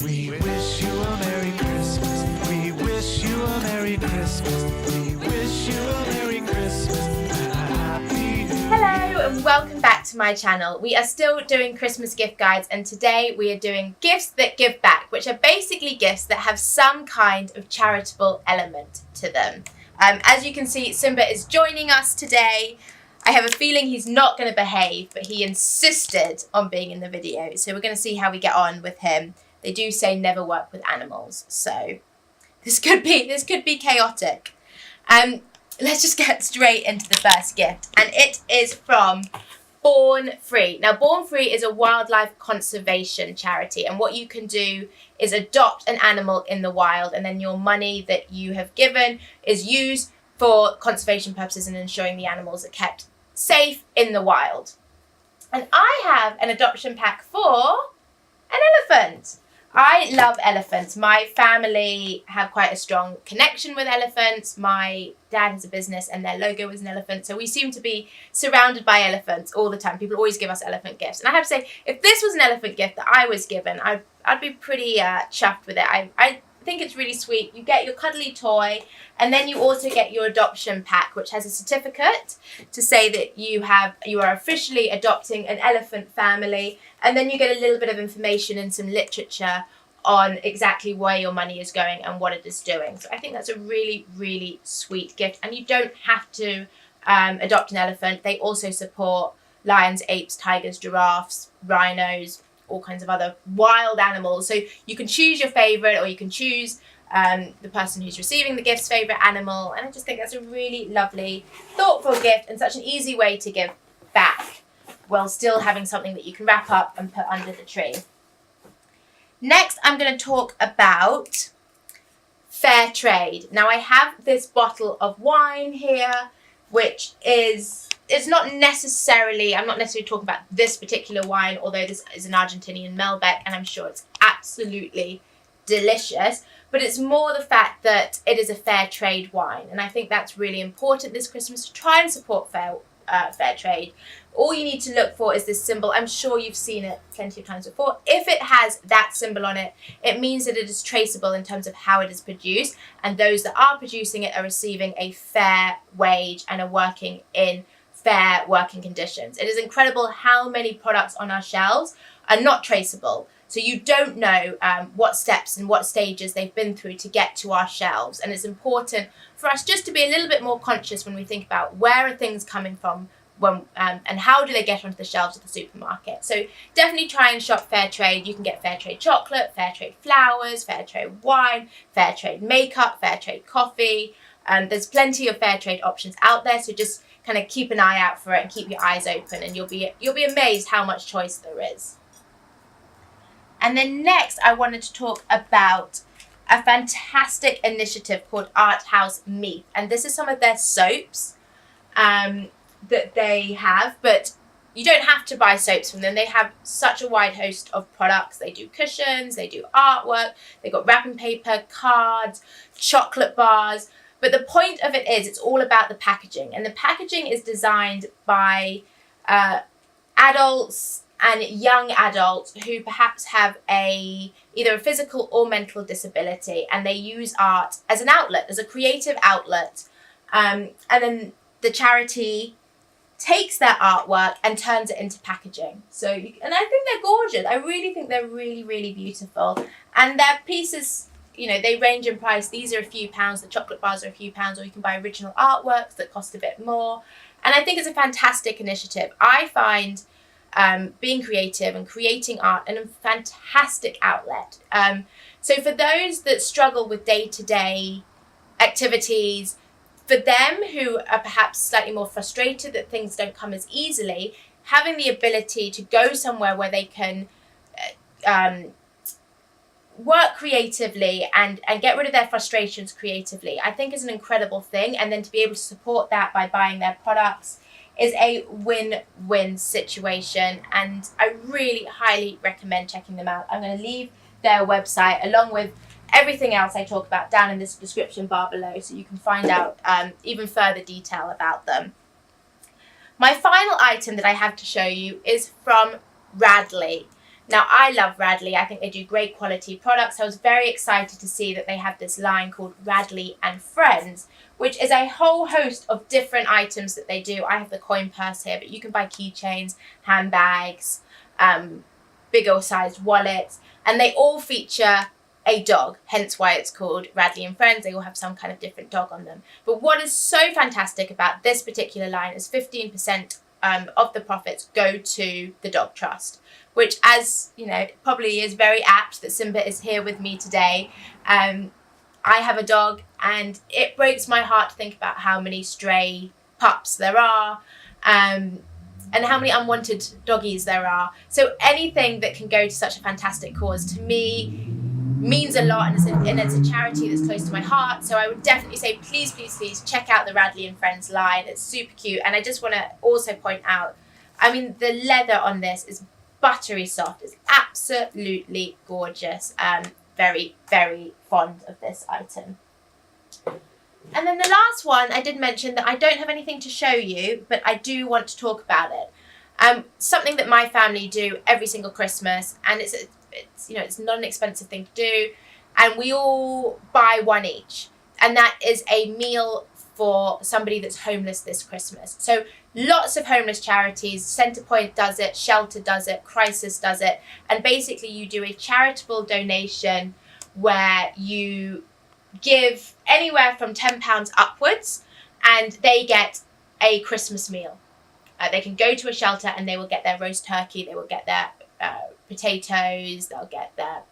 We wish you a Merry Christmas. We wish you a Merry Christmas. We wish you a Merry Christmas and a Happy New Year. Hello and welcome back to my channel. We are still doing Christmas gift guides, and today we are doing gifts that give back, which are basically gifts that have some kind of charitable element to them. As you can see, Simba is joining us today. I have a feeling he's not going to behave, but he insisted on being in the video, so we're going to see how we get on with him. They do say never work with animals, so this could be chaotic. Let's just get straight into the first gift, and it is from Born Free. Now, Born Free is a wildlife conservation charity, and what you can do is adopt an animal in the wild, and then your money that you have given is used for conservation purposes and ensuring the animals are kept safe in the wild. And I have an adoption pack for an elephant. I love elephants. My family have quite a strong connection with elephants. My dad has a business and their logo is an elephant. So we seem to be surrounded by elephants all the time. People always give us elephant gifts. And I have to say, if this was an elephant gift that I was given, I'd be pretty chuffed with it. I think it's really sweet. You get your cuddly toy, and then you also get your adoption pack, which has a certificate to say that you are officially adopting an elephant family, and then you get a little bit of information and some literature on exactly where your money is going and what it is doing. So I think that's a really, really sweet gift, and you don't have to adopt an elephant. They also support lions, apes, tigers, giraffes, rhinos, all kinds of other wild animals. So you can choose your favourite, or you can choose the person who's receiving the gift's favourite animal. And I just think that's a really lovely, thoughtful gift and such an easy way to give back while still having something that you can wrap up and put under the tree. Next, I'm going to talk about fair trade. Now, I have this bottle of wine here, which I'm not necessarily talking about this particular wine, although this is an Argentinian Malbec, and I'm sure it's absolutely delicious. But it's more the fact that it is a fair trade wine, and I think that's really important this Christmas to try and support fair trade. All you need to look for is this symbol. I'm sure you've seen it plenty of times before. If it has that symbol on it, it means that it is traceable in terms of how it is produced, and those that are producing it are receiving a fair wage and are working in fair working conditions. It is incredible how many products on our shelves are not traceable. So you don't know what steps and what stages they've been through to get to our shelves. And it's important for us just to be a little bit more conscious when we think about where are things coming from and how do they get onto the shelves of the supermarket. So definitely try and shop fair trade. You can get fair trade chocolate, fair trade flowers, fair trade wine, fair trade makeup, fair trade coffee. There's plenty of fair trade options out there. So just kind of keep an eye out for it and keep your eyes open, and you'll be amazed how much choice there is. And then next, I wanted to talk about a fantastic initiative called Art House Meath. And this is some of their soaps that they have, but you don't have to buy soaps from them. They have such a wide host of products. They do cushions, they do artwork, they've got wrapping paper, cards, chocolate bars. But the point of it is it's all about the packaging. And the packaging is designed by adults and young adults who perhaps have either a physical or mental disability, and they use art as an outlet, as a creative outlet. And then the charity takes their artwork and turns it into packaging. And I think they're gorgeous. I really think they're really, really beautiful. And their pieces, they range in price. These are a few pounds. The chocolate bars are a few pounds, or you can buy original artworks that cost a bit more. And I think it's a fantastic initiative. I find being creative and creating art and a fantastic outlet. So for those that struggle with day-to-day activities, for them who are perhaps slightly more frustrated that things don't come as easily, having the ability to go somewhere where they can work creatively and get rid of their frustrations creatively, I think is an incredible thing. And then to be able to support that by buying their products is a win-win situation, and I really highly recommend checking them out. I'm going to leave their website along with everything else I talk about down in this description bar below, so you can find out even further detail about them. My final item that I have to show you is from Radley. Now, I love Radley. I think they do great quality products. I was very excited to see that they have this line called Radley and Friends, which is a whole host of different items that they do. I have the coin purse here, but you can buy keychains, handbags, bigger sized wallets, and they all feature a dog, hence why it's called Radley and Friends. They all have some kind of different dog on them. But what is so fantastic about this particular line is 15% of the profits go to the Dog Trust, which, as you know, probably is very apt that Simba is here with me today. I have a dog, and it breaks my heart to think about how many stray pups there are, and how many unwanted doggies there are. So anything that can go to such a fantastic cause, to me, means a lot, and it's a charity that's close to my heart. So I would definitely say, please, please, please check out the Radley and Friends line. It's super cute. And I just want to also point out, I mean, the leather on this is buttery soft. It's absolutely gorgeous. Very, very fond of this item. And then the last one, I did mention that I don't have anything to show you, but I do want to talk about it. Something that my family do every single Christmas, and it's not an expensive thing to do, and we all buy one each, and that is a meal for somebody that's homeless this Christmas. So lots of homeless charities, Centrepoint does it, Shelter does it, Crisis does it, and basically you do a charitable donation where you give anywhere from £10 upwards, and they get a Christmas meal. They can go to a shelter and they will get their roast turkey, they will get their potatoes, they'll get their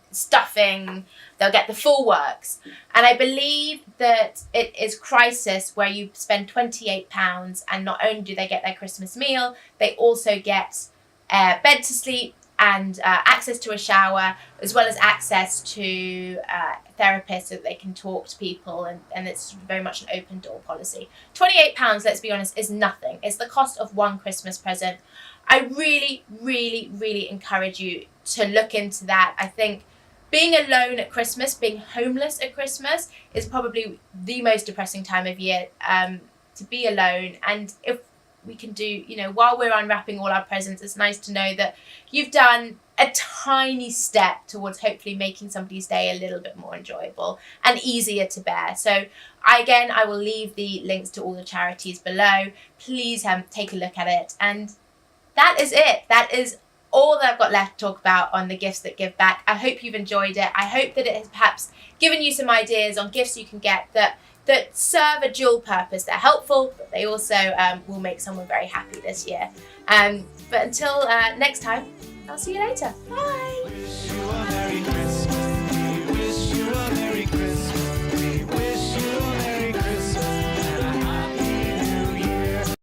stuffing, they'll get the full works. And I believe that it is Crisis where you spend £28, and not only do they get their Christmas meal, they also get bed to sleep and access to a shower, as well as access to therapists so that they can talk to people, and it's very much an open door policy. £28, let's be honest, is nothing. It's the cost of one Christmas present. I really, really, really encourage you to look into that. I think being alone at Christmas, being homeless at Christmas, is probably the most depressing time of year, to be alone. And if we can do, while we're unwrapping all our presents, it's nice to know that you've done a tiny step towards hopefully making somebody's day a little bit more enjoyable and easier to bear. So I will leave the links to all the charities below. Please take a look at it. And that is it. That is all that I've got left to talk about on the gifts that give back. I hope you've enjoyed it. I hope that it has perhaps given you some ideas on gifts you can get that serve a dual purpose. They're helpful, but they also will make someone very happy this year. But until next time, I'll see you later. Bye.